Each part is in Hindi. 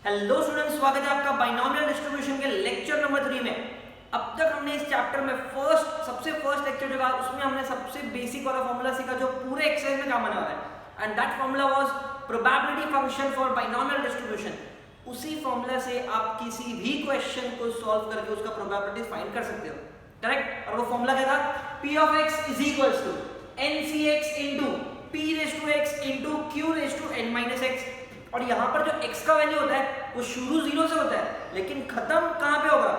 हेलो स्टूडेंट्स, स्वागत है आपका बाइनोमियल डिस्ट्रीब्यूशन के लेक्चर नंबर 3 में। अब तक हमने इस चैप्टर में सबसे फर्स्ट लेक्चर जो था उसमें हमने सबसे बेसिक वाला फॉर्मूला सीखा जो पूरे एक्सरसाइज में काम आने वाला है, and that formula was probability function for binomial distribution. उसी फॉर्मूला से आप किसी भी क्वेश्चन को सॉल्व करके उसका प्रोबेबिलिटी फाइंड कर सकते हो, करेक्ट। और वो फॉर्मूला क्या था? p of x is equals to ncx into p raised to x into q raised to n minus x। और यहाँ पर जो x का वैल्यू होता है वो शुरू 0 से होता है, लेकिन खत्म कहाँ पे होगा?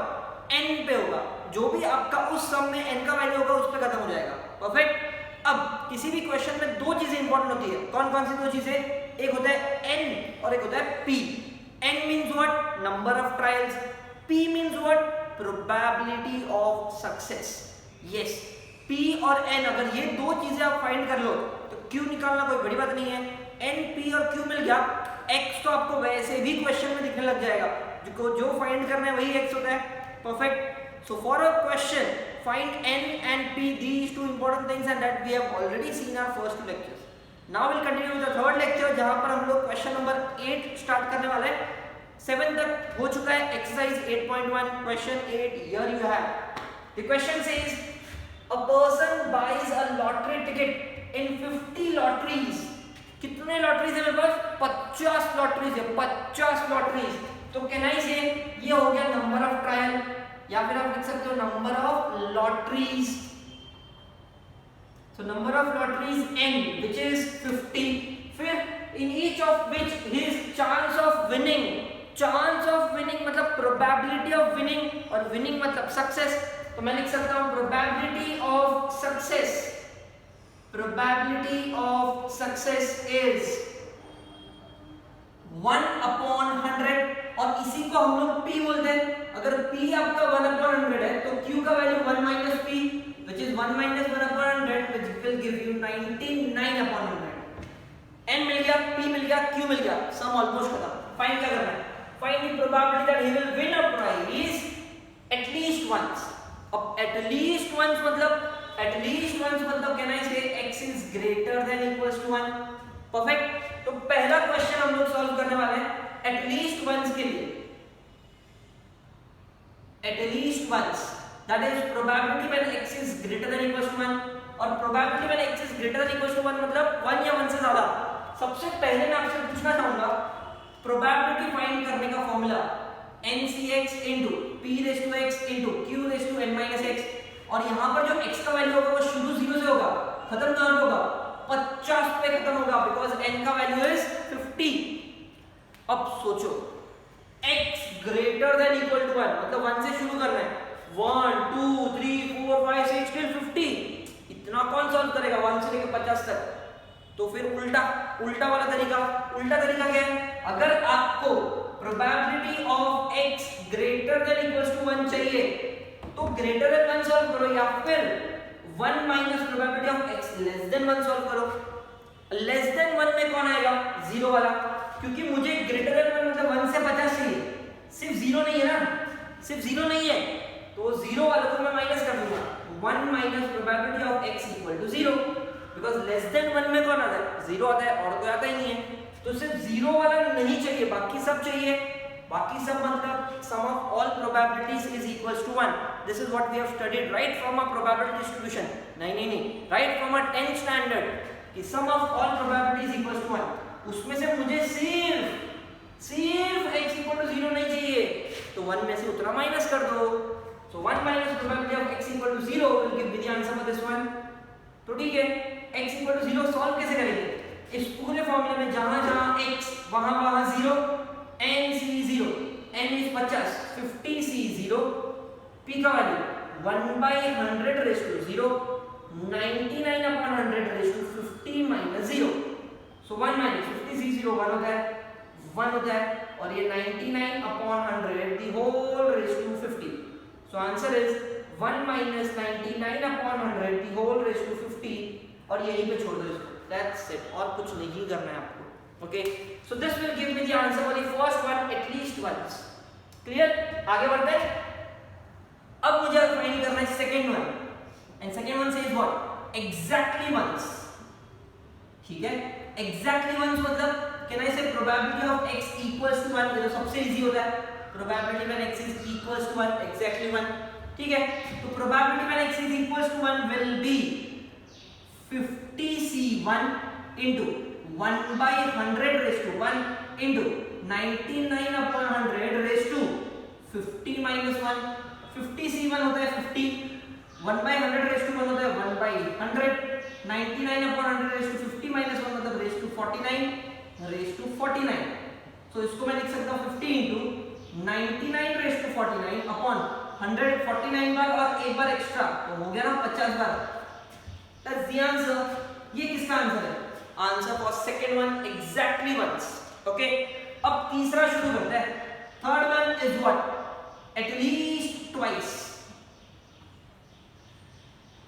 n पे होगा। जो भी आपका उस सम में n का वैल्यू होगा उस पे खत्म हो जाएगा। परफेक्ट। अब किसी भी क्वेश्चन में दो चीजें इंपॉर्टेंट होती है। कौन कौन सी दो चीजें? एक होता है n और एक होता है p। n means what? Number of trials. p means what? Probability of success. Yes, p और n अगर ये दो चीजें आप फाइंड कर लो तो q निकालना कोई बड़ी बात नहीं है। n, p और q मिल गया, x तो आपको वैसे भी क्वेश्चन में दिखने लग जाएगा, जो फाइंड करना है वही x होता है। Perfect. So for a question find n and p, these two important things, and that we have already seen our first two lectures. Now we'll continue with the third lecture जहां पर हम लोग क्वेश्चन नंबर 8 स्टार्ट करने वाले हैं। 7 तक हो चुका है exercise 8.1। Question 8 here you have. The question says a person buys a lottery ticket in 50 lotteries. कितने लॉटरीज है मेरे पास? 50 लॉटरीज है, 50 लॉटरीज। तो कैन आई से ये हो गया नंबर ऑफ ट्रायल, या फिर आप लिख सकते हो number of lotteries. So number of lotteries n which is 50। फिर in each of which his chance of winning, chance of winning मतलब probability of winning, और winning मतलब सक्सेस। तो मैं लिख सकता हूं probability of success, probability of success is 1/100। और इसी को हम लोग p बोलते हैं। अगर p आपका 1/100 है तो q का value 1 minus p which is 1 minus 1/100 which will give you 99/100। n मिल गया, p मिल गया, q मिल गया, सम ऑलमोस्ट खत्म। फाइंड क्या करना है? Find the probability that he will win a prize at least once. अब एट लीस्ट वंस मतलब can I say x is greater than equals to 1। Perfect. तो पहला क्वेश्चन हम लोग सॉल्व करने वाले हैं एट लीस्ट वंस के लिए। At least once that is probability when x is greater than equals to 1, और probability when x is greater than equals to 1 मतलब 1 या 1 से ज्यादा। सबसे पहले मैं आपसे पूछना चाहूंगा प्रोबेबिलिटी फाइंड करने का formula ncx into p raised to x into q raised to n minus x। और यहां पर जो x का वैल्यू होगा वो शुरू 0 से होगा, खत्म कहां पे होगा? 50 पे खत्म होगा, बिकॉज़ n का वैल्यू इज 50। अब सोचो x greater than equal to 1 मतलब 1 से शुरू करना है। 1 2 3 4 5 6 till 50। इतना कौन सॉल्व करेगा 1 से लेकर 50 तक? तो फिर उल्टा वाला तरीका क्या है? अगर आपको probability of x greater than equals to 1 चाहिए तो ग्रेटर देन 1 सॉल्व करो, या फिर 1 minus probability of x less than 1 solve करो। लेस देन 1 में कौन आएगा? 0 वाला, क्योंकि मुझे ग्रेटर देन 1 मतलब 1 से 50 चाहिए, सिर्फ 0 नहीं है ना, सिर्फ 0 नहीं है, तो 0 वाला को मैं माइनस कर दूंगा। 1 minus probability of x equal to 0, because less than 1 में कौन आता है? 0 आता है, और कोई आता ही नहीं है। तो सिर्फ 0 वाला नहीं चाहिए, बाकी सब चाहिए। बाकी सब मतलब sum of all probabilities is equals to 1। This is what we have studied right from a probability distribution। नहीं, right from a 10th standard कि sum of all probabilities equals to 1। उसमें से मुझे सिर्फ x equal to 0 नहीं चाहिए, तो 1 में से उतना माइनस कर दो। So 1 minus probability of x equal to 0 will give me the answer for this one। तो ठीक है, x equal to 0 सॉल्व कैसे करेंगे? इस पूरे फॉर्मूले में जहां x वहां 0, nc0, n is 50, 50c0, p का value 1/100 raised to 0, 99/100 raised to 50 minus 0। so 1 minus 50c0 1 होता है, और ये 99/100 the whole raised to 50। so answer is 1 minus 99/100 the whole raised to 50, और यहीं पे छोड़ दो इसको। That's it, और कुछ नहीं करना है आपको। Okay, so this will give me the answer for the first one at least once। Clear? आगे बढ़ते हैं। अब मुझे फाइंड करना है second one, and second one says what? Exactly once। ठीक है, exactly once मतलब can I say probability of x equals to 1, ये तो सबसे इजी होता है, probability when x is equals to 1 exactly 1, ठीक है। तो probability when x is equals to 1 will be 50c1 into 1 by 100 raised to 1 into 99 upon 100 raised to 50 minus 1, 50c1 होता है 50, 1 by 100 raised to 1 होता है 1 by 100, 99 upon 100 raised to 50 minus 1 मतलब raised to 49 raised to 49। so इसको मैं लिख सकता हूँ 50 into 99 raised to 49 upon 149 बार और एक बार एक्स्ट्रा, तो हो गया ना 50 बार। That's the answer। ये किसका आंसर है? Answer for second one exactly once. Okay, अब तीसरा शुरू करते हैं। Third one is what? At least twice.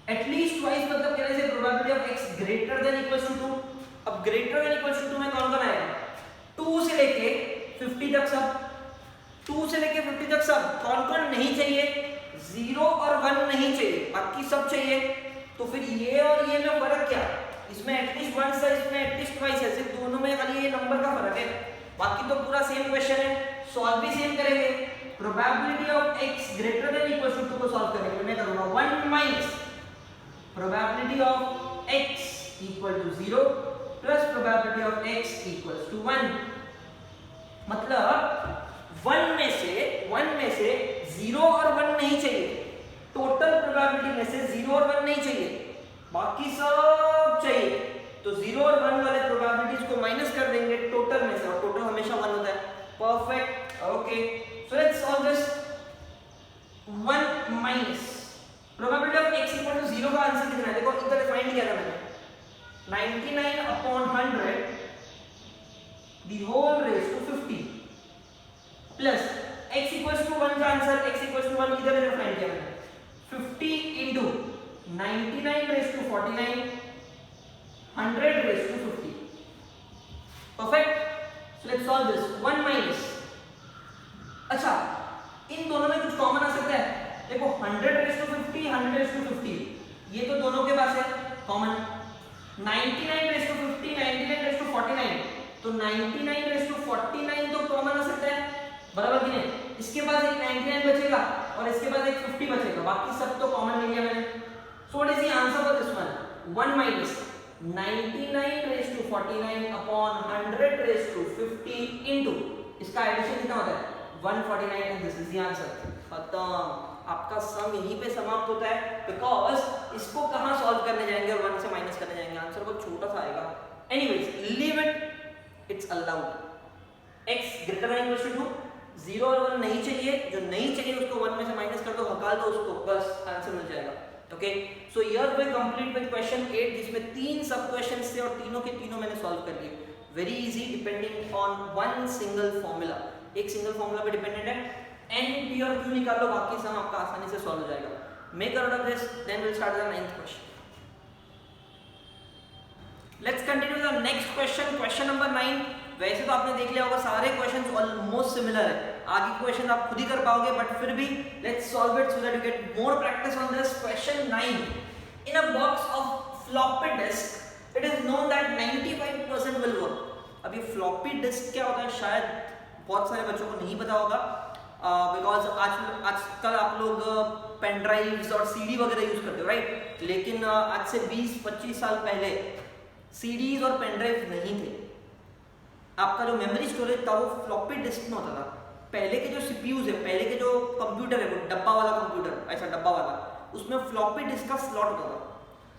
At least twice मतलब कहने से probability of x greater than equals to 2। अब ग्रेटर देन इक्वल्स टू 2 में कौन कौन आएगा? 2 से लेके 50 तक सब, 2 से लेके 50 तक सब। कौन कौन नहीं चाहिए? 0 और 1 नहीं चाहिए, बाकी सब चाहिए। तो फिर ये और ये में फर्क क्या? इसमें एटलीस्ट वंस है, इसमें एटलीस्ट ट्वाइस है, सिर्फ दोनों में खाली ये नंबर का फर्क है, बाकी तो पूरा सेम क्वेश्चन है, सॉल्व भी सेम करेंगे। Probability of x greater than equals to 2 को सॉल्व करेंगे। मैं करूंगा 1 minus probability of x equal to 0 plus probability of x equals to 1। मतलब 1 में से 0 और 1 नहीं चाहिए, टोटल प्रोबेबिलिटी में से 0 और 1 नहीं चाहिए, बाकी सब चाहिए। तो 0 और 1 वाले प्रोबेबिलिटीज को माइनस कर देंगे टोटल में से, और टोटल हमेशा 1 होता है। Perfect, okay. So let's solve this. 1 minus probability of x equal to 0 का आंसर कितना है? देखो इधर डिफाइन किया था मैंने, 99 upon 100 the whole raise to 50 plus x equals to 1 का आंसर, x इक्वल्स टू 1 इधर डिफाइन किया मैंने, 50 into 99 raised to 49 100 raised to 50। perfect, so let's solve this। 1 minus, अच्छा इन दोनों में कुछ कॉमन आ सकता है। देखो 100 raised to 50 100 raised to 50 ये तो दोनों के पास है common. 99 raised to 50 99 raised to 49, तो 99 raised to 49 तो कॉमन आ सकता है, बराबर कि नहीं? इसके पास एक 99 बचेगा और इसके पास एक 50 बचेगा, बाकी सब तो कॉमन ले लिया मैंने। So what is the answer for this one? 1 minus 99 raised to 49 upon 100 raised to 50 into इसका एडिशन कितना होता है? 149 and this is the answer. खत्म, आपका सम यहीं पे समाप्त होता है, बिकॉज़ इसको कहां सॉल्व करने जाएंगे और 1 से माइनस करने जाएंगे, आंसर बहुत छोटा सा आएगा। Anyways leave it, it's allowed. x greater than equal to 2, 0 और 1 नहीं चाहिए, जो नहीं चाहिए उसको 1 में से माइनस कर दो, हटा दो उसको, बस आंसर मिल जाएगा। Okay, so here we complete with question 8 जिसमें 3 सब क्वेश्चंस थे और तीनों के तीनों मैंने सॉल्व कर लिए। Very easy, depending on one single formula, एक सिंगल फॉर्मूला पे डिपेंडेंट है। n p और q निकाल लो, बाकी सम आपका आसानी से सॉल्व हो जाएगा। Make out of this, then will start the 9th question. Let's continue the next question, question number 9। वैसे तो आपने देख लिया होगा सारे क्वेश्चंस ऑलमोस्ट सिमिलर है, आगे क्वेश्चन आप खुद ही कर पाओगे, बट फिर भी let's solve it so that you get more practice on this. Question 9, in a box of floppy disk it is known that 95% will work. अब ये फ्लॉपी डिस्क क्या होता है शायद बहुत सारे बच्चों को नहीं पता होगा, बिकॉज आजकल आप लोग पेन ड्राइव्स और सीडी वगैरह यूज करते हो, राइट? लेकिन आज से 20-25 साल पहले सीडीज और पेन ड्राइव नहीं थे। आपका जो मेमोरी स्टोरेज था वो फ्लॉपी डिस्क में होता था। पहले के जो सीपीयूज है, पहले के जो कंप्यूटर है, वो डब्बा वाला कंप्यूटर, ऐसा डब्बा वाला, उसमें फ्लॉपी डिस्क का स्लॉट होता था।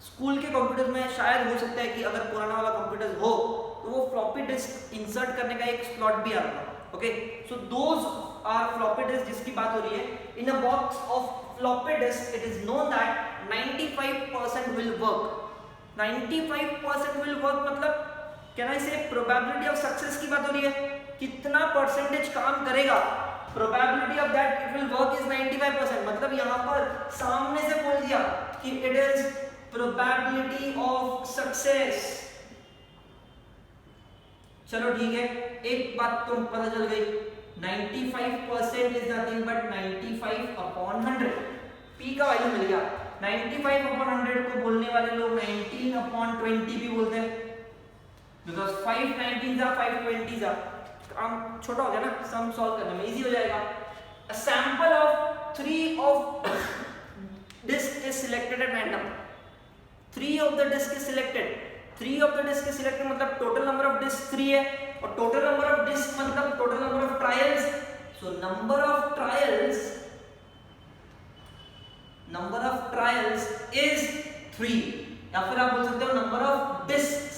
स्कूल के कंप्यूटर में शायद हो सकता है कि अगर पुराना वाला कंप्यूटर हो तो वो फ्लॉपी डिस्क इंसर्ट करने का एक स्लॉट भी आता था। Okay, so those are floppy disk जिसकी बात हो रही है। In a box of floppy disk it is known that 95% will work. 95% will work मतलब can I say probability of success की बात हो रही है, कितना परसेंटेज काम करेगा, probability of that it will work is 95%। मतलब यहां पर सामने से बोल दिया कि it is probability of success. चलो ठीक है, एक बात तो पता चल गई, 95% is nothing but 95 upon 100। p का वैल्यू मिल गया। 95 अपॉन 100 को बोलने वाले लोग 19 अपॉन 20 भी बोलते हैं। Because 5 19s are 5 20s are, काम छोटा हो गया ना, सम सॉल्व करने में इजी हो जाएगा। A sample of 3 of disk is selected at random. 3 of the disk is selected. 3 of the disk is selected मतलब total number of disk 3 है, और total number of disk मतलब total number of trials. So number of trials is 3, या फिर आप बोल सकते हो number of disks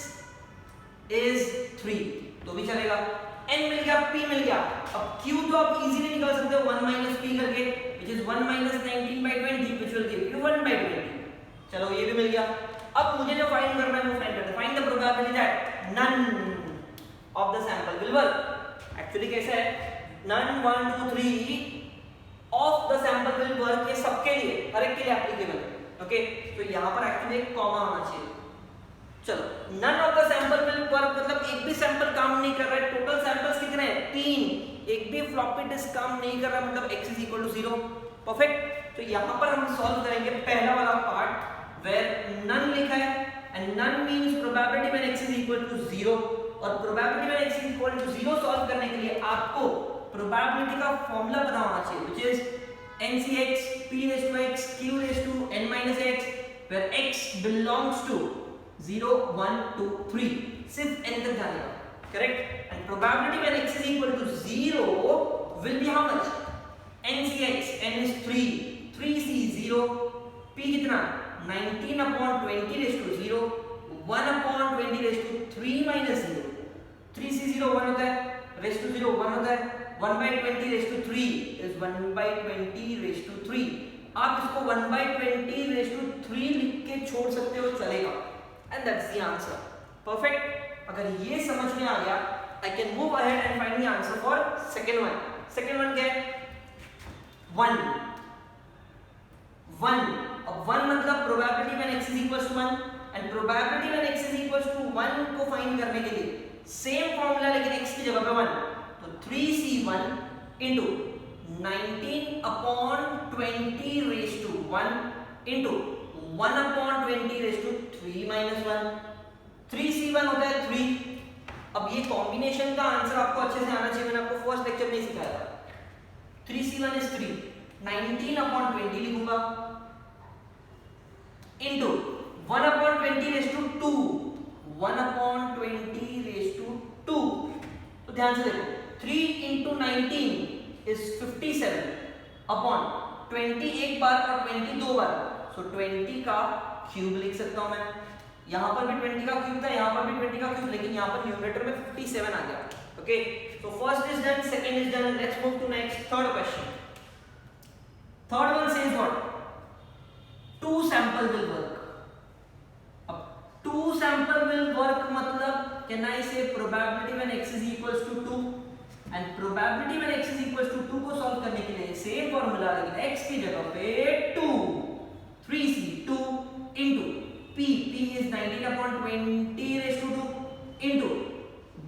is 3, तो भी चलेगा। n मिल गया, p मिल गया। अब q तो आप इजीली निकाल सकते हो 1 minus p करके, which is 1 minus 19 by 20, which will give you 1 by 20। चलो ये भी मिल गया। अब मुझे जो फाइंड करना है वो फाइंड करते हैं। Find the probability that none of the sample will work. Actually कैसे है, none 1 2 3 of the sample will work, ये सबके लिए, हर एक के लिए एप्लीकेबल है। ओके, तो यहां पर एक्चुअली एक कॉमा होना चाहिए। चलो, none of the sample will work मतलब एक भी सैंपल काम नहीं कर रहा है। टोटल सैंपल्स कितने हैं, 3। एक भी फ्लॉपी डिस्क काम नहीं कर रहा मतलब x is equal to 0। Perfect. तो यहां पर हम सॉल्व करेंगे पहला वाला पार्ट वेयर नन लिखा है, and none means probability when x is equal to 0, और probability when x is equal to 0 solve करने के लिए आपको प्रोबेबिलिटी का फार्मूला पता होना चाहिए, which is NCX p raised to x q raised to n minus x, where x belongs to 0 1 2 3, सिर्फ n तक जाने का, correct. And probability when x is equal to 0 will be how much, NCX n is 3 3c 0, p कितना 19 upon 20 raised to 0, 1 upon 20 raised to 3 minus 0, 3c 0 1 होता है, raised to 0 1 होता है, 1 by 20 raised to 3 is 1 by 20 raised to 3। आप इसको 1 by 20 raised to 3 लिख के छोड़ सकते हो, चलेगा। And that's the answer. Perfect. अगर ये समझ में आ गया, I can move ahead and find the answer for second one। second one क्या है, 1 अब 1 मतलब probability when x is equals to 1, and probability when x is equals to 1 को फाइंड करने के लिए सेम फॉर्मूला लेकिन x की जगह पे 1, तो 3c1 into 19 upon 20 raised to 1 into 1 upon 20 raised to 3 minus 1, 3c1 होता है 3। अब ये कॉम्बिनेशन का आंसर आपको अच्छे से आना चाहिए, मैंने आपको फर्स्ट लेक्चर में ही सिखाया था। 3c1 is 3, 19 upon 20 लिखूंगा into 1 upon 20 raised to 2, 1 upon 20 raised to 2। तो ध्यान से देखो, 3 into 19 is 57 upon 20 एक बार और 20 दो बार, so 20 का क्यूब लिख सकता हूं मैं। यहां पर भी 20 का क्यूब था, यहां पर भी 20 का क्यूब, लेकिन यहां पर न्यूमरेटर में 57 आ गया। Okay, so first is done, second is done, let's move to next third question. Third one says what, 2 sample will work. अब 2 सैंपल विल वर्क मतलब can I say probability when x is equals to 2, and probability when x is equals to 2 को सॉल्व करने के लिए सेम फार्मूला, लेकिन x की जगह पे 2, 3c2 into p is 19 upon 20 raised to 2 into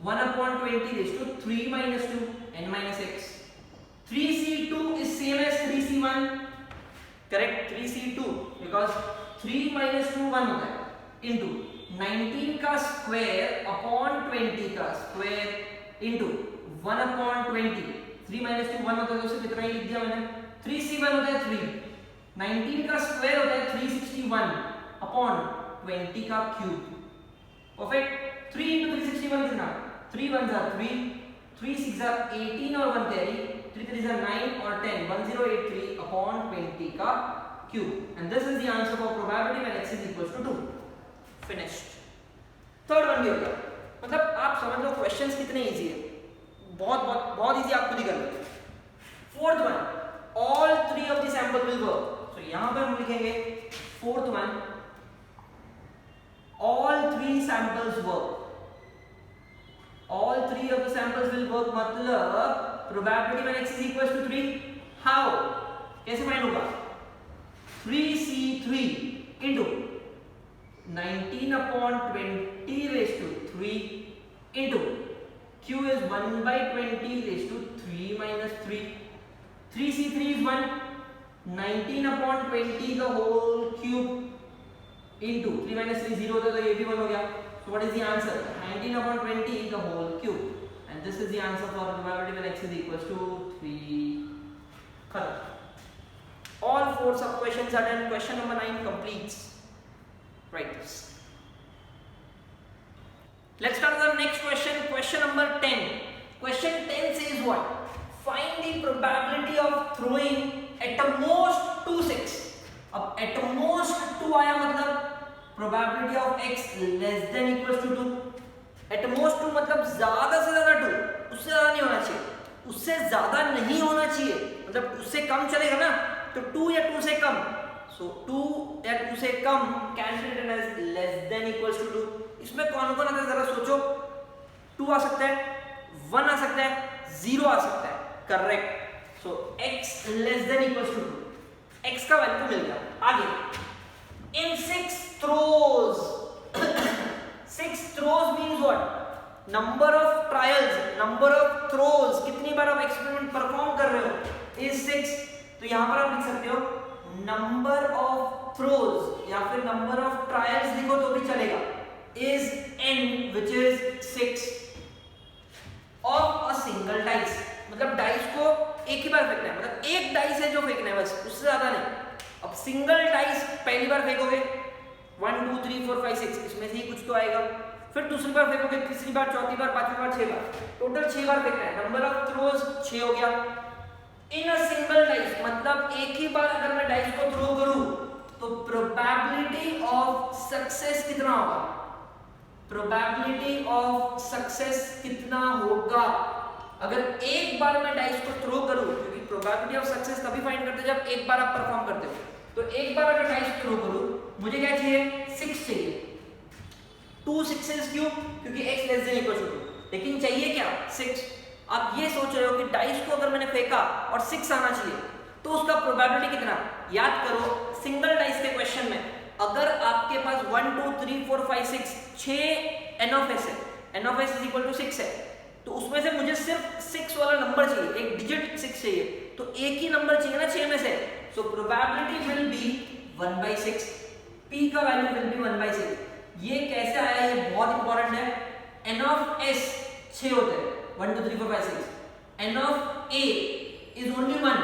1 upon 20 raised to 3 minus 2 n minus x। 3c2 is same as 3c1, correct, 3c2 because 3 minus 2 1 होता है into 19 का स्क्वायर upon 20 का स्क्वायर into 1 upon 20, 3 minus 2 1 होता है, तो उसे कितना ही लिख दिया मैंने, 3c1 होता है 3, 19 का स्क्वायर होता है 361 अपॉन 20 का क्यूब। परफेक्ट। 3 into 361 कितना, 3 1s are 3, 3 6s are 18 और 1 कैरी, 3 3s are 9 और 10, 1083 अपॉन 20 का cube. And this is the answer for probability when x is equals to 2। Finished. Third one भी हो गया। मतलब आप समझ लो क्वेश्चंस कितने इजी है, बहुत इजी, आप खुद ही कर लो। Fourth one, all 3 of the sample will work. तो यहां पे हम लिखेंगे fourth one, all 3 samples work, all 3 of the samples will work मतलब probability when x is equals to 3, how, कैसे फाइंड होगा, 3c3 into 19 upon 20 raised to 3 into q is 1 by 20 raised to 3 minus 3, 3c3 is 1, 19 upon 20 the whole cube into 3 minus 3 0 होता है, तो ये भी 1 हो गया, So what is the answer? 19/20 the whole cube, and this is the answer for probability when x is equals to 3. Correct. All 4 sub questions are done. Question number 9 completes. Write this. Let's start with the next question. Question number 10. Question 10 says what? Find the probability of throwing at the most 2 6. अब at the most 2 आया मतलब probability of x less than equals to 2. at the most 2 मतलब ज्यादा से ज्यादा 2, उससे ज्यादा नहीं होना चाहिए, उससे ज्यादा नहीं होना चाहिए, मतलब उससे कम चलेगा ना, तो 2 या 2 से कम. So 2 या 2 से कम calculated as less than equals to 2. इसमें कौन कौन आता है जरा सोचो. 2 आ सकता है, 1 आ सकता है, 0 आ सकता है. Correct. So x less than equals to 2. x का वैल्यू मिल गया. आगे in 6 throws 6 throws means what? number of trials, number of throws, कितनी बार आप एक्सपेरिमेंट परफॉर्म कर रहे हो is 6. तो यहां पर आप लिख सकते हो number of throws या फिर number of trials लिखो तो भी चलेगा is n which is 6 of a single dice. मतलब डाइस को एक ही बार फेंकना है, मतलब एक डाइस है जो फेंकना है बस, उससे ज्यादा नहीं. अब सिंगल डाइस पहली बार फेंकोगे 1 2 3 4 5 6, इसमें से ही कुछ तो आएगा. फिर दूसरी बार फेंकोगे, तीसरी बार, चौथी बार, पांचवी बार, 6 बार, टोटल 6 बार फेंकना है. नंबर ऑफ थ्रोज 6 हो गया. इन अ सिंगल डाइस मतलब एक ही बार अगर मैं डाइस को थ्रो करूं तो प्रोबेबिलिटी ऑफ सक्सेस कितना होगा? प्रोबेबिलिटी ऑफ सक्सेस कितना होगा अगर एक बार मैं डाइस को थ्रो करूं? क्योंकि प्रोबेबिलिटी ऑफ सक्सेस तभी फाइंड करते हैं जब एक बार आप परफॉर्म करते हो. तो एक बार अगर डाइस थ्रो करूं, मुझे क्या चाहिए? 6 चाहिए. 2 6s क्यों? क्योंकि x less than equal to 2. लेकिन चाहिए क्या? 6. आप ये सोच रहे हो कि डाइस को अगर मैंने फेंका और 6 आना चाहिए तो उसका प्रोबेबिलिटी कितना? याद करो सिंगल डाइस के क्वेश्चन में अगर आपके पास 1 2 3 4 5 6 n of s है, n of s is equal to 6 है, तो उसमें से मुझे सिर्फ 6 वाला नंबर चाहिए, एक डिजिट 6 चाहिए, तो एक ही नंबर चाहिए ना 6 में से. So probability will be 1/6. p का वैल्यू विल बी 1/6. ये कैसे आया? ये बहुत इंपॉर्टेंट है. n of s 6 होते हैं, 1 2 3 4 5 6. n of a is only 1.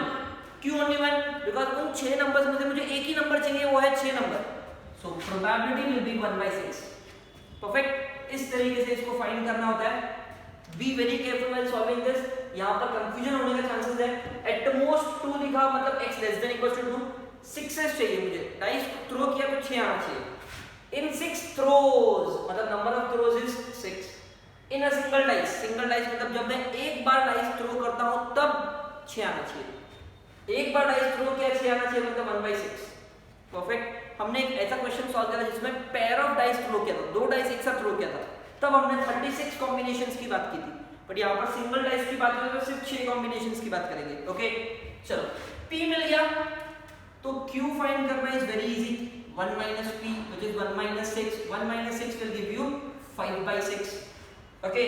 क्यों only 1? बिकॉज उन 6 नंबर्स में से मुझे एक ही नंबर चाहिए, वो है 6 number. So probability will be 1/6. Perfect. इस तरीके से इसको फाइंड करना होता है. Be very careful while solving this. यहाँ पर कंफ्यूजन होने का चांसेस है. एट द मोस्ट 2 लिखा मतलब x less than equal to 2. 6s चाहिए मुझे, डाइस थ्रो किया तो 6 आना चाहिए. इन 6 थ्रोज मतलब number of throws is 6. In a single dice, single dice मतलब जब मैं एक बार डाइस थ्रो करता हूं तब 6 आना चाहिए. एक बार डाइस थ्रो किया 6 आना चाहिए मतलब 1/6. परफेक्ट. हमने एक ऐसा क्वेश्चन सॉल्व किया था जिसमें पेयर ऑफ डाइस थ्रो किया था, 2 डाइस एक साथ थ्रो किया था, तब हमने 36 कॉम्बिनेशंस की बात की थी. बट यहाँ पर सिंगल डाइस की बात करें तो सिर्फ 6 कॉम्बिनेशंस की बात करेंगे. ओके चलो p मिल गया तो q फाइंड करना is very easy. 1 minus p which is 1 minus 6. 1 minus 6 will give you 5/6. Okay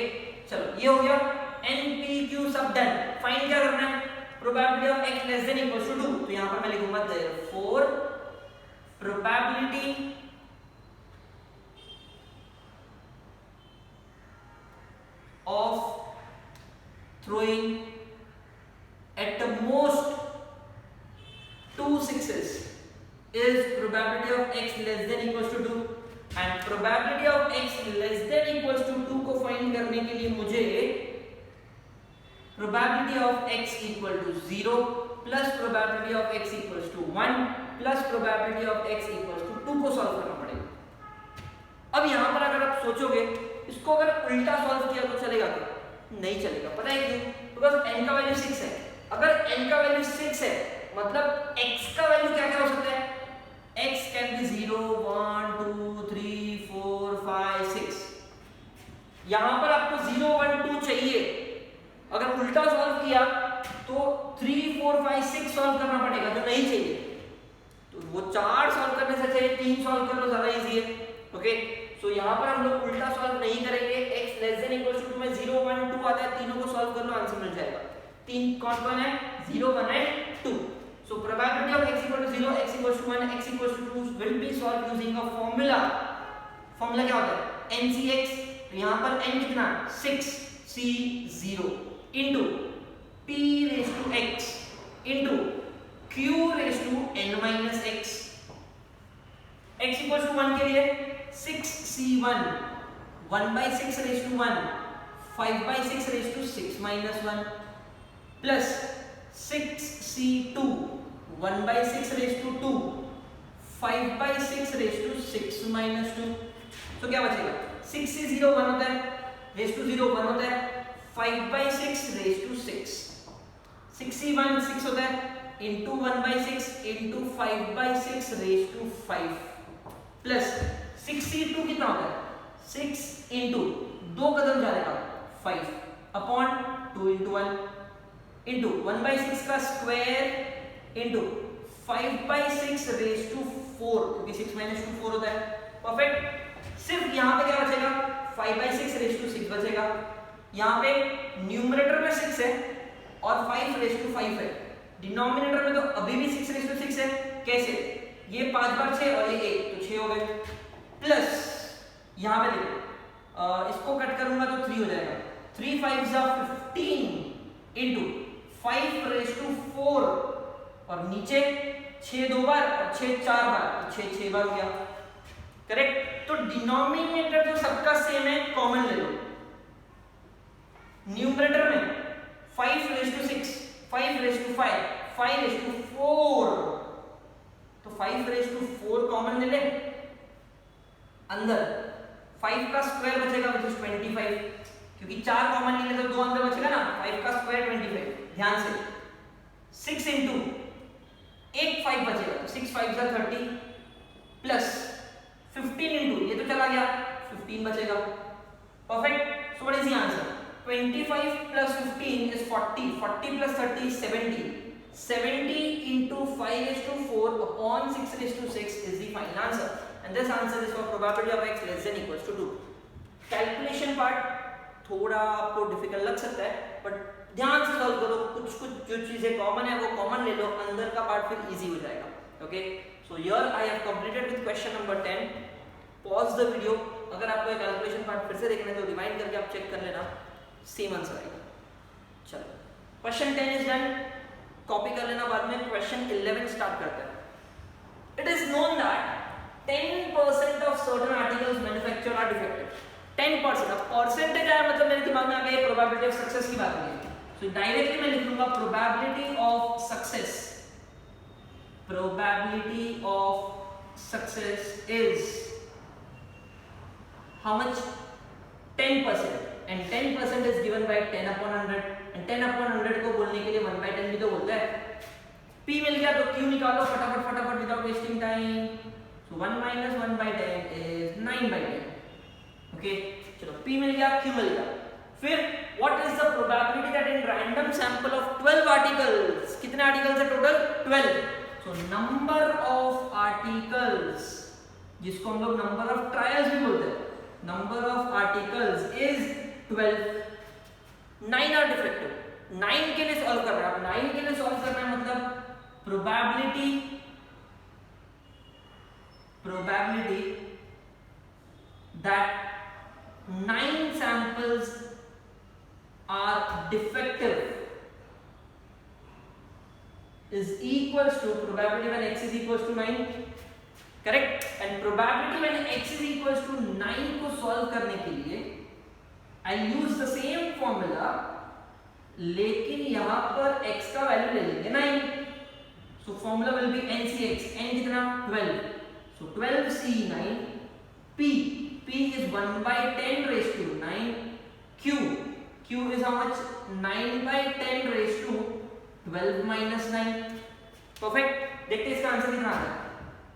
चलो ये हो गया. n p q सब डन. फाइंड क्या करना है? Probability of x less than equal to 2. तो यहाँ पर मैं लिखूंगा therefore probability of throwing at the most 2 6s is probability of x less than equals to 2. and probability of x less than equals to 2 को फाइंड करने के लिए मुझे probability of x equal to 0 plus probability of x equals to 1 plus probability of x equals to 2 को सॉल्व करना पड़ेगा. अब यहाँ पर अगर आप सोचोगे इसको अगर उल्टा सॉल्व किया तो चलेगा क्या? नहीं चलेगा. पता है क्यों? बिकॉज n का वैल्यू 6 है. अगर n का वैल्यू 6 है मतलब x का वैल्यू क्या क्या हो सकता है? x can be 0 1 2 3 4 5 6. यहाँ पर आपको 0 1 2 चाहिए. अगर उल्टा सॉल्व किया तो 3 4 5 6 सॉल्व करना पड़ेगा जो नहीं चाहिए. तो वो 4 सॉल्व करने से चाहिए 3 सॉल्व कर लो, ज्यादा इजी है. ओके सो यहाँ पर हम लोग उल्टा सॉल्व नहीं करेंगे. x less than equal to में 0 1 2 आता है, तीनों को सॉल्व कर लो, आंसर मिल जाएगा. 3 कौन कौन है? 0 1 and 2. So probability of x equal to 0 x equal to 1 x equal to 2 will be solve using a formula. Formula क्या होता है? NCX, तो यहाँ पर n कितना 6C0 into P raise to x into Q raise to n minus x, x equal to 1 के लिए 6C1 1 by 6 raise to 1 5 by 6 raise to 6 minus 1 plus 6C2 1 by 6 raise to 2 5 by 6 raise to 6 minus 2, तो क्या बचेगा 6C0 1 होता है, रेज टू 0 1 होता है, 5 by 6 रेज टू 6, 6C1 6 होता है into 1 by 6 into 5 by 6 raise to 5 plus 6C2 कितना होता है 6 इंटू 2 कदम जाएगा 5 अपॉन 2 इंटू 1 इंटू 1 by 6 का square into 5 by 6 raise to 4, क्योंकि 6 माइनस 2 4 होता है। परफेक्ट। सिर्फ यहाँ पे क्या बचेगा 5 by 6 रेज टू 6 बचेगा, यहाँ पे न्यूमरेटर में 6 है और 5 रेज टू 5 है, डिनोमिनेटर में तो अभी भी 6 रेज टू 6 है। कैसे, ये 5 बार 6 और ये 1 तो 6 हो गए, प्लस यहाँ पे देखो इसको कट करूंगा तो 3 हो जाएगा, 3 5 जा 15 इंटू 5 रेज टू 4 और नीचे 6 2 बार और 6 4 बार तो 6 6 बार हो गया। करेक्ट। तो डिनोमिनेटर जो सबका सेम है कॉमन ले लो, न्यूमरेटर में 5 raise to 6 5 raise to 5 5 raise to 4, तो 5 रेज टू 4 कॉमन ले ले, अंदर 5 का स्क्वायर बचेगा विच इज 25, क्योंकि 4 कॉमन नहीं ले तो 2 अंदर बचेगा ना, 5 का स्क्वायर 25, ध्यान से 6 इंटू एक 5 बचेगा तो 6 5 जा 30 प्लस 15 इंटू ये तो चला गया 15 बचेगा। Perfect. So what is the answer, 25 plus 15 is 40, 40 plus 30 is 70, 70 into 5 raised to 4 upon 6 raised to 6 is the final answer, and this answer is for probability of x less than equals to 2। Calculation part थोड़ा आपको डिफिकल्ट लग सकता है, बट ध्यान से सॉल्व करो, कुछ कुछ जो चीजें कॉमन है वो कॉमन ले लो, अंदर का पार्ट फिर इजी हो जाएगा। Okay, so here I have completed with question number 10। Pause the video, अगर आपको ये कैलकुलेशन पार्ट फिर से देखना है तो रिवाइंड करके आप चेक कर लेना, सेम आंसर आएगा। चलो, क्वेश्चन 10 इज डन, कॉपी कर लेना, बाद में क्वेश्चन 11 स्टार्ट करते हैं। It is known that 10% of certain articles manufactured are defective. 10%, अब परसेंटेज आया मतलब मेरे दिमाग में आ गया प्रोबेबिलिटी ऑफ सक्सेस की बात है, तो डायरेक्टली मैं लिख लूंगा probability of success, probability of success is how much 10%, and 10% is given by 10 upon 100, and 10 upon 100 को बोलने के लिए 1 by 10 भी तो बोलता है। P मिल गया तो Q निकालो फटाफट फटाफट without wasting time, so 1 minus 1 by 10 is 9 by 10। Okay, चलो P मिल गया, Q मिल गया, फिर what is the probability that in random sample of 12 articles, कितने आर्टिकल्स है total 12, so number of articles, जिसको हम लोग नंबर ऑफ ट्रायल्स भी बोलते हैं, number of articles is 12, 9 are defective, 9 के लिए सॉल्व कर रहे हैं आप, 9 के लिए सॉल्व करना है मतलब probability that 9 samples are defective is equals to probability when x is equals to 9, correct, and probability when x is equals to 9 को सॉल्व करने के लिए I use the same formula, लेकिन यहाँ पर x का वैल्यू ले लेंगे 9, so formula will be NCX, n कितना 12, so 12C9, P is 1 by 10 raised to 9, Q is how much 9 by 10 raised to 12 minus 9। Perfect. देखते हैं इसका आंसर कितना आता है।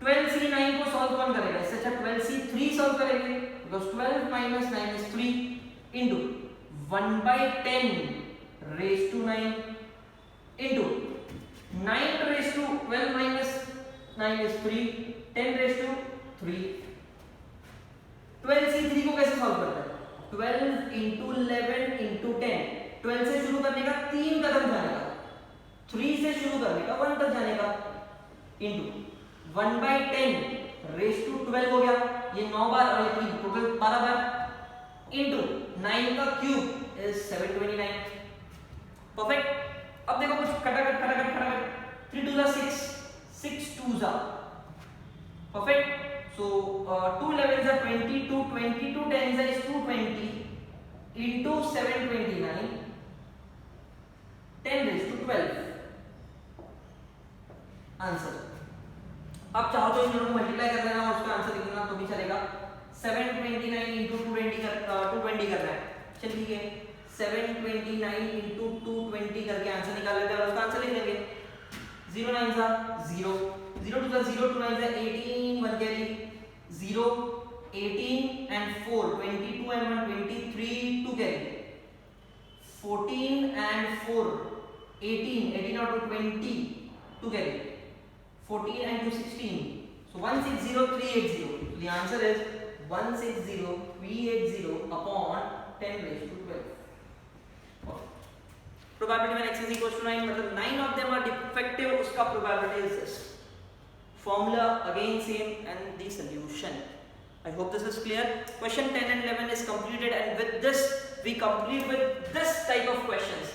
12C9 को सॉल्व कौन करेगा, इससे अच्छा 12C3 सॉल्व करेंगे, because 12 minus 9 is 3 into 1 by 10 raised to 9 into 9 raised to 12 minus 9 is 3, 10 raised to 3। 12C3 को कैसे सॉल्व करते हैं, 12 into 11 into 10, 12 से शुरू करने का 3 कदम जाने का, 3 से शुरू करने का 1 तक जाने का, into 1 by 10 raised to 12 हो गया, ये 9 बार और ये 3 टोटल 12 बार इनटू 9 का क्यूब इज 729। परफेक्ट। अब देखो कुछ खटाखट 3 2 जा 6, 6 2 जा perfect. So 2 11s are 22, 22 10s is 220 into 729, 10 raised to 12 answer. अब चाहो तो इन दोनों को मल्टीप्लाई कर देना और उसका आंसर लिखना तो भी चलेगा। 729 into 220 करना है, चल ठीक है। 729 into 220 करके आंसर निकाल लेते हैं और उसका आंसर लिख लेंगे। 0 9 जा 0, 0 2 जा 0, 2 9 जा 18, 1 carry 0, 18 and 4, 22 and 1 23, 2 carry 14 and 4, 18, 18 out of 20, 2 carry 14 and 2 16, so 160380. So the answer is 160380 upon 10 raised to 12. Probability when x is equals to 9, मतलब 9 of them are defective, उसका probability is this. Formula again same and the solution. I hope this is clear. Question 10 and 11 is completed and with this we complete with this type of questions.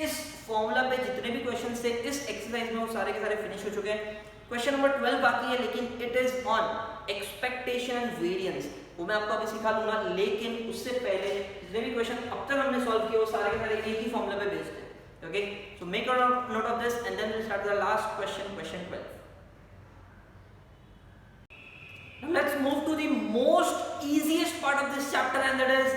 इस formula पे जितने भी questions थे इस exercise में वो सारे के सारे finish हो चुके हैं। Question number 12 बाकी है लेकिन it is on expectation and variance, वो मैं आपको अभी सिखा दूंगा। लेकिन उससे पहले जितने भी question अब तक हमने solve किए वो सारे के सारे एक ही formula पे based है। Okay, so make a note of this and then we'll start with the last question, question 12. Now let's move to the most easiest part of this chapter and that is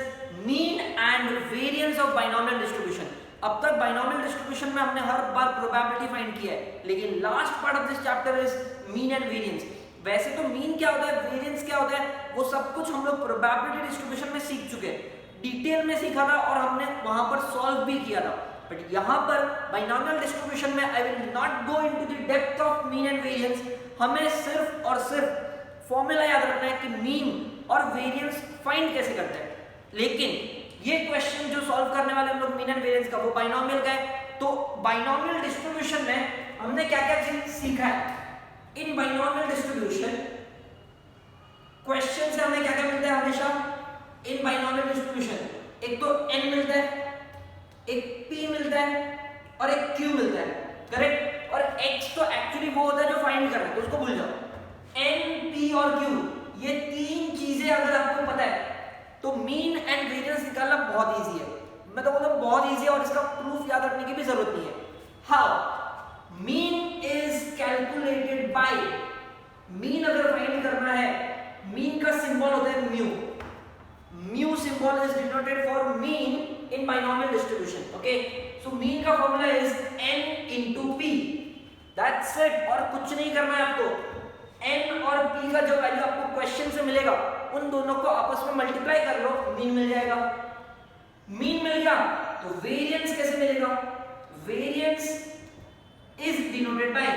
mean and variance of binomial distribution. अब तक binomial distribution में हमने हर बार probability find किया है लेकिन last part of this chapter is mean and variance. वैसे तो mean क्या होता है, variance क्या होता है, वो सब कुछ हम लोग probability distribution में सीख चुके हैं, डिटेल में सीखा था और हमने वहां पर solve भी किया था। बट यहाँ पर binomial distribution में I will not go into the depth of mean and variance. हमें सिर्फ और सिर्फ फॉर्मूला याद रखना है कि मीन और वेरिएंस फाइंड कैसे करते हैं। लेकिन ये क्वेश्चन जो सॉल्व करने वाले हम लोग मीन एंड वेरिएंस का वो बाइनोमियल का है। तो बाइनोमियल डिस्ट्रीब्यूशन में हमने क्या क्या चीज सीखा है। इन बाइनोमियल डिस्ट्रीब्यूशन क्वेश्चन से हमें क्या क्या मिलता है हमेशा इन बाइनोमियल डिस्ट्रीब्यूशन, एक तो n मिलता है, एक p मिलता है और एक q मिलता है, करेक्ट। और x तो एक्चुअली वो होता है जो फाइंड कर रहा है तो उसको भूल जाओ। n, p और q ये तीन चीजें अगर आपको पता है तो मीन एंड वेरिएंस निकालना बहुत इजी है। मैं तो बोलता हूं बहुत इजी है और इसका प्रूफ याद रखने की भी जरूरत नहीं है। How mean is calculated by, mean अगर फाइंड करना है मीन का सिंबल होता है mu. Mu symbol is denoted for mean in binomial distribution. Okay, so mean का formula is n into p, that's it. और कुछ नहीं करना है आपको। n और p का जो वैल्यू आपको क्वेश्चन से मिलेगा उन दोनों को आपस में मल्टीप्लाई कर लो, मीन मिल जाएगा। मीन मिल गया तो वेरिएंस कैसे मिलेगा, variance is denoted by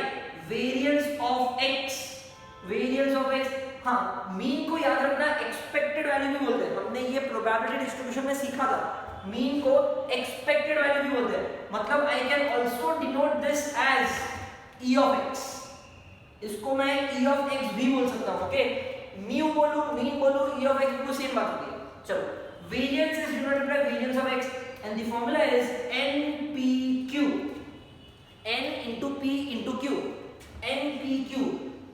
variance of x, variance of x। हाँ, मीन को याद रखना एक्सपेक्टेड वैल्यू भी बोलते हैं, हमने ये प्रोबेबिलिटी डिस्ट्रीब्यूशन में सीखा था। मीन को एक्सपेक्टेड वैल्यू भी बोलते हैं, मतलब I can also denote this as e of x, इसको मैं e ऑफ x भी बोल सकता हूं। ओके, म्यू बोलूं, मीन बोलूं, e ऑफ x को सेम बात होती है। चलो, variance is denoted by variance of x and the formula is npq, n into p into q, npq।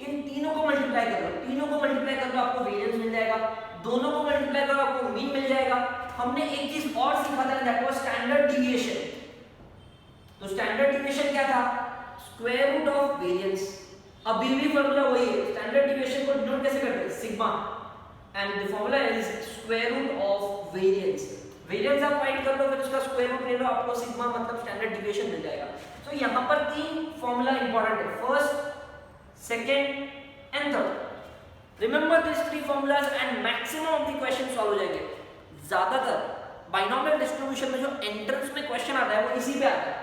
इन तीनों को मल्टीप्लाई कर लो, तीनों को मल्टीप्लाई कर लो आपको वेरिएंस मिल जाएगा, दोनों को मल्टीप्लाई करो आपको मीन मिल जाएगा। हमने एक चीज और सीखा था, दैट वाज स्टैंडर्ड डिविएशन। तो स्टैंडर्ड डिविएशन क्या था, स्क्वायर रूट ऑफ वेरिएंस। अभी भी फार्मूला वही है, स्टैंडर्ड डिविएशन को डिनोट कैसे करते हैं, sigma, and the formula is square root of variance. Variance आप फाइंड कर लो, फिर उसका स्क्वायर रूट ले लो, आपको सिग्मा मतलब स्टैंडर्ड डिविएशन मिल जाएगा। तो यहाँ पर तीन फार्मूला इंपॉर्टेंट है, first, second and third. Remember this three formulas and maximum of the question solve हो जाएंगे। ज्यादातर बाइनोमियल डिस्ट्रीब्यूशन में जो एंट्रेंस में क्वेश्चन आता है वो इसी पे आता है,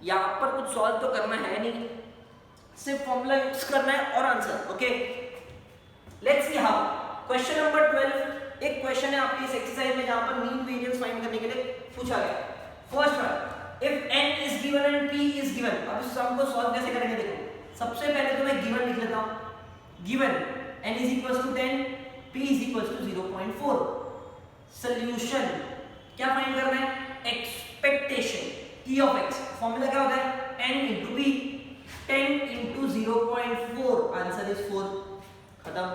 यहाँ पर कुछ सॉल्व तो करना है नहीं, सिर्फ फॉर्मूला यूज करना है और answer. Okay, let's see how. Question number 12 एक क्वेश्चन है आपकी इस एक्सरसाइज में जहां पर मीन वेरिएंस फाइंड करने के लिए पूछा गया। First one, if n is given and p is given. अब इस सम को सॉल्व कैसे करेंगे देखो। सबसे पहले तो मैं गिवन लिख लेता हूं, given n is equals to 10, p is equal to 0.4। Solution क्या फाइंड करना है? Expectation e of x। Formula क्या होता है? n into p। 10 into 0.4, answer is 4। खत्म।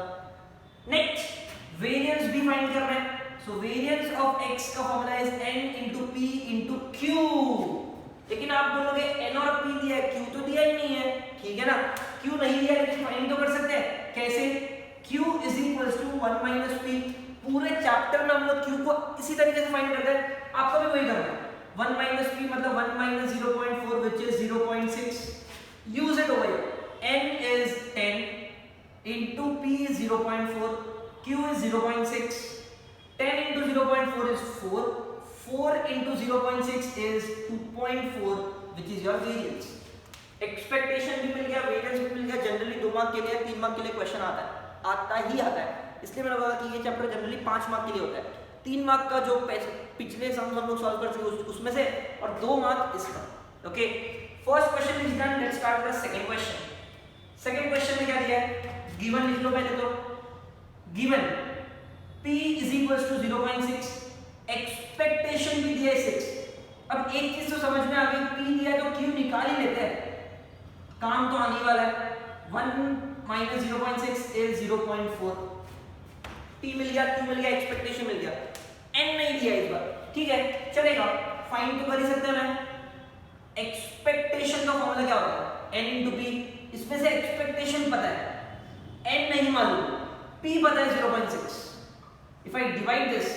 नेक्स्ट वेरिएंस भी फाइंड करना है। सो वेरिएंस ऑफ x का formula is n into p into q। लेकिन आप बोलोगे n और p दिया है, q तो दिया ही नहीं है, ठीक है ना? q नहीं दिया लेकिन फाइंड तो कर सकते हैं। कैसे? q is equal to 1 minus p। पूरे चैप्टर में हम लोग q को इसी तरीके से फाइंड करते हैं, आपको भी वही करना है। 1 माइनस p मतलब 1 minus 0.4 which is 0.6। Use it over. n is 10 into p is 0.4, q is 0.6, 10 into 0.4 is 4, 4 into 0.6 is 2.4 which is your variance। Expectation भी मिल गया, वेरिएंस भी मिल गया। जनरली 2 मार्क के लिए 3 मार्क के लिए क्वेश्चन आता है, इसलिए मैंने बोला कि ये चैप्टर जनरली 5 मार्क के लिए होता है। 3 मार्क का जो पिछले सम हम लोग सॉल्व कर चुके उसमें से, और 2 मार्क इसका। Okay, first question is done. Let's start with second question. Second question में क्या दिया है? गिवन लिख लो पहले तो। Given p is equal to 0.6, expectation भी दिया है 6। अब एक चीज तो समझ में आ गई, p दिया है तो q निकाल ही लेते हैं, काम तो आने वाला है। 1 माइनस 0.6 इज 0.4। p मिल गया, q मिल गया, एक्सपेक्टेशन मिल गया, n नहीं दिया इस बार, ठीक है चलेगा, फाइंड तो कर ही सकते हैं। मैं एक्सपेक्टेशन का फॉर्मूला क्या होता है? n into p। इसमें से एक्सपेक्टेशन पता है, n नहीं मालूम, p पता है 0.6। If I divide this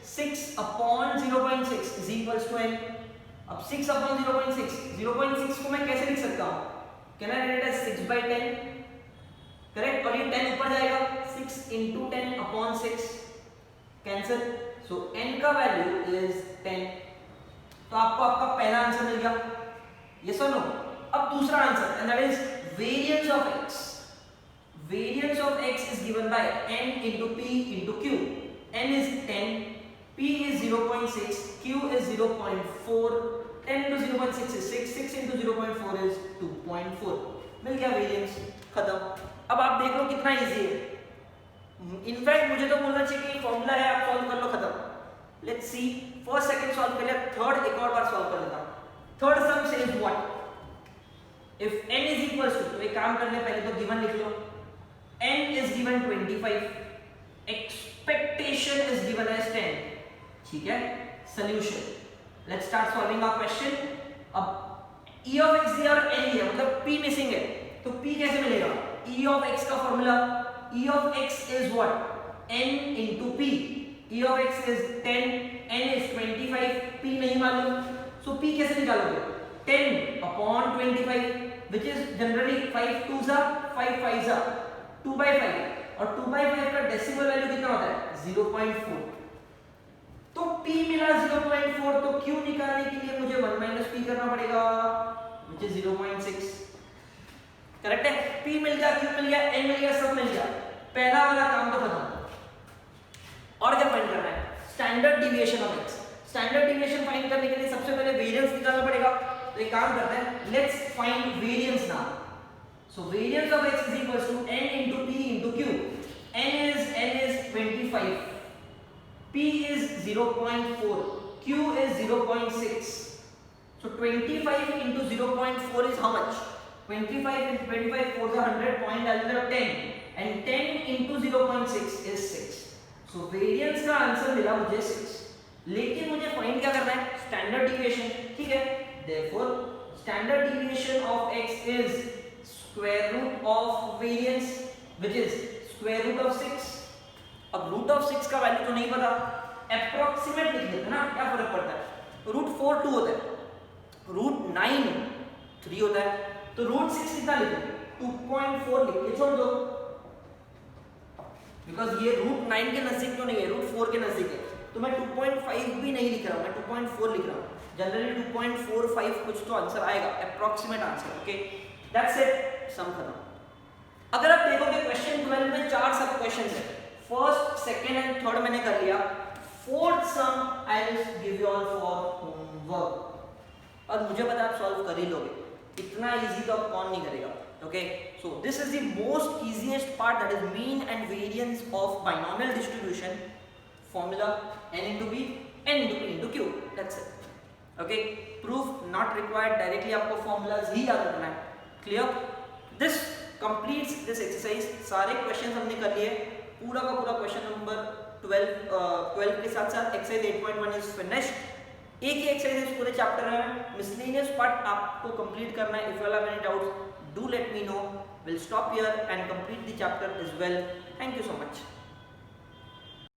6 upon 0.6 is equals to n। अब 6 upon 0.6, 0.6 को मैं कैसे लिख सकता हूँ? Can I write as 6 by 10? Correct, और ये 10 ऊपर जाएगा, 6 into 10 upon 6 cancel. So n का वैल्यू इज 10। तो आपको आपका पहला आंसर मिल गया, यस और नो? अब दूसरा answer, and that is variance of x। Variance of x is given by n into p into q। n is 10, p is 0.6, q is 0.4, 10 into 0.6 is 6, 6 into 0.4 is 2.4। मिल गया वेरिएंस, खत्म। अब आप देख लो कितना इजी है। इनफैक्ट मुझे तो बोलना चाहिए कि फॉर्मूला है, आप सॉल्व कर लो, खत्म। Let's see, first second solve कर लिया, थर्ड एक और बार सॉल्व कर लेता हूं। Third some says what? If n is equals to, तो एक काम करने पहले तो गिवन लिख लो। n is given 25, expectation is given as 10, ठीक है। Solution, let's start solving our question. अब e of x दिया और n दिया, मतलब p मिसिंग है, तो p कैसे मिलेगा? e of x का formula, e of x is what? n into p। e of x is 10, n is 25, p नहीं मालूम, so p कैसे निकालोगे? 10 upon 25 which is generally 5 2s are 5 5s are 2 by 5, और 2 by 5 का डेसिमल वैल्यू कितना होता है? 0.4। तो p मिला 0.4, तो q निकालने के लिए मुझे 1 माइनस p करना पड़ेगा which is 0.6। करेक्ट है? p मिल गया, q मिल गया, n मिल गया, सब मिल गया, पहला वाला काम तो खत्म। और क्या फाइंड करना है? Standard deviation of x। Standard deviation find करने के लिए सबसे पहले वेरिएंस निकालना पड़ेगा, तो एक काम करते हैं, let's find variance now. So variance of x is equals to n into p into q। n is 25, p is 0.4, q is 0.6। so 25 into 0.4 is how much? 25 into 25 4 is 100, point under 10, and 10 into 0.6 is 6। so variance का आंसर मिला मुझे 6, लेकिन मुझे फाइंड क्या करना है? स्टैंडर्ड डिविएशन, ठीक है। therefore standard deviation of x is square root of variance which is square root of 6। अब root of 6 का वैल्यू तो नहीं पता, approximate लिख देते हैं ना, क्या फर्क पड़ता है? root 4 2 होता है, root 9 3 होता है, तो root 6 कितना लिखो? 2.4 लिख के छोड़ दो, बिकॉज ये root 9 के नजदीक तो नहीं है, root 4 के नजदीक है, तो मैं 2.5 भी नहीं लिख रहा हूं, मैं 2.4 लिख रहा हूं। जनरली 2.45 कुछ तो आंसर आएगा, approximate answer, okay. That's it, sum खत्म। अगर आप देखोगे क्वेश्चन 12 में 4 सब क्वेश्चंस है, फर्स्ट सेकंड एंड थर्ड मैंने कर लिया, fourth some I will give you all for homework, और मुझे पता आप सॉल्व कर ही लोगे। इतना इजी तो अब कौन नहीं करेगा. Okay, so this is the most easiest part, that is mean and variance of binomial distribution. Formula n into b, n into p into q, that's it. Okay, proof not required, directly आपको फॉर्मूलाज ही याद रखना है. Clear? This completes this exercise. सारे क्वेश्चंस हमने कर लिए, पूरा का पूरा क्वेश्चन नंबर 12 के साथ साथ एक्सरसाइज 8.1 इज फिनिश्ड. एक ही एक्सरसाइज पूरे चैप्टर में, मिसलेनियस पार्ट आपको कंप्लीट करना है. If you have any doubts do let me know. Will stop here and complete the chapter as well. Thank you so much.